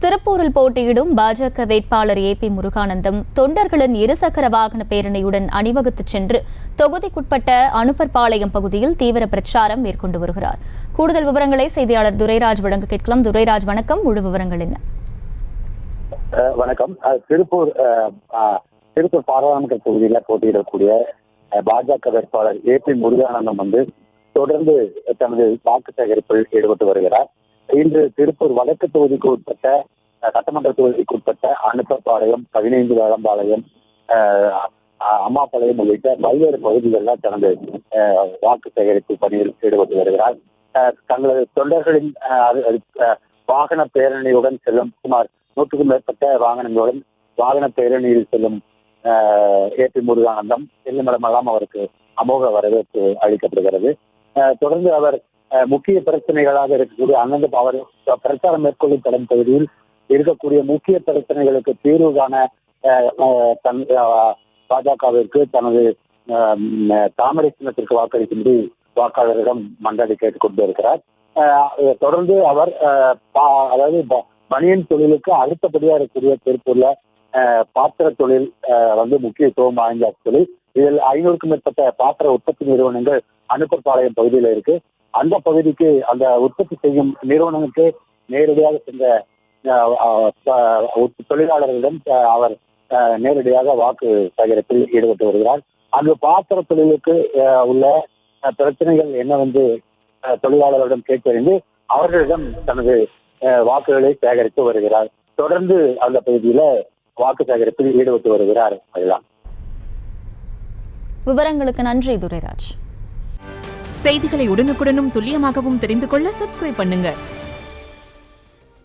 திருப்பூரில் போட்டியிடும் பாஜக வேட்பாளர் ஏபி முருகானந்தம் தொண்டர்களின் இருசக்கர வாகன பேரணியுடன் அணிவகுத்துச் சென்று தொகுதிக்குட்பட்ட அனுப்பர்பாளையம் பகுதியில் தீவிர பிரச்சாரம் மேற்கொண்டு வருகிறார். கூடுதல் விவரங்களை செய்தியாளர் துரைராஜ் வழங்க கேட்கலாம். துரைராஜ், வணக்கம். முழு விவரங்கள் என்ன? வணக்கம். திருப்பூர் பாராளுமன்ற தொகுதியில் போட்டியிடக்கூடிய பாஜக வேட்பாளர் ஏபி முருகானந்தம் தொடர்ந்து தனது வாக்கு சேகரிப்பில் ஈடுபட்டு வருகிறார். இன்று திருப்பூர் வடக்கு தொகுதிக்கு உட்பட்ட சட்டமன்ற தொகுதிக்கு உட்பட்ட அனுப்பர்பாளையம், 15 வேளம்பாளையம், அம்மாபாளையம் உள்ளிட்ட பல்வேறு பகுதிகளில் தனது வாக்கு சேகரிப்பு பணியில் ஈடுபட்டு வருகிறார். தங்களது தொண்டர்களின் வாகன பேரணியுடன் செல்லும் சுமார் 100க்கும் மேற்பட்ட வாகனங்களுடன் வாகன பேரணியில் செல்லும் ஏபி முருகானந்தம் செல்லுமிடமெல்லாம் அவருக்கு அமோக வரவேற்பு அளிக்கப்படுகிறது. தொடர்ந்து அவர் முக்கிய பிரச்சனைகளாக இருக்கக்கூடிய அந்தந்த அவர் பிரச்சாரம் மேற்கொள்ளும் தடம் பகுதியில் இருக்கக்கூடிய முக்கிய பிரச்சனைகளுக்கு தீர்வு காண பாஜகவிற்கு தனது தாமரை சின்னத்திற்கு வாக்களிக்கும்படி வாக்காளரிடம் மன்றாடி கேட்டுக் கொண்டு இருக்கிறார். தொடர்ந்து அவர் அதாவது பனியன் தொழிலுக்கு அடுத்தபடியாக இருக்கக்கூடிய திருப்பூர்ல பாத்திர தொழில் முக்கியத்துவம் வாய்ந்த தொழில். இதில் 500க்கும் மேற்பட்ட பாத்திர உற்பத்தி நிறுவனங்கள் அனுப்பர்பாளையம் பகுதியில் இருக்கு. அந்த பகுதிக்கு அந்த உற்பத்தி செய்யும் நிறுவனங்களுக்கு நேரடியாக சென்ற தொழிலாளர்களிடம் அவர் நேரடியாக வாக்கு சேகரிப்பில் ஈடுபட்டு வருகிறார். அந்த பாத்திர தொழிலுக்கு உள்ள பிரச்சனைகள் என்னவென்று தொழிலாளர்களிடம் கேட்டறிந்து அவர்களிடம் தனது வாக்குகளை சேகரித்து வருகிறார். தொடர்ந்து அந்த பகுதியில வாக்கு சேகரிப்பில் ஈடுபட்டு வருகிறார். அதுதான். விவரங்களுக்கு நன்றி துரைராஜ். செய்திகளை உடனுக்குடனும் துல்லியமாகவும் தெரிந்து கொள்ள சப்ஸ்கிரைப் பண்ணுங்க.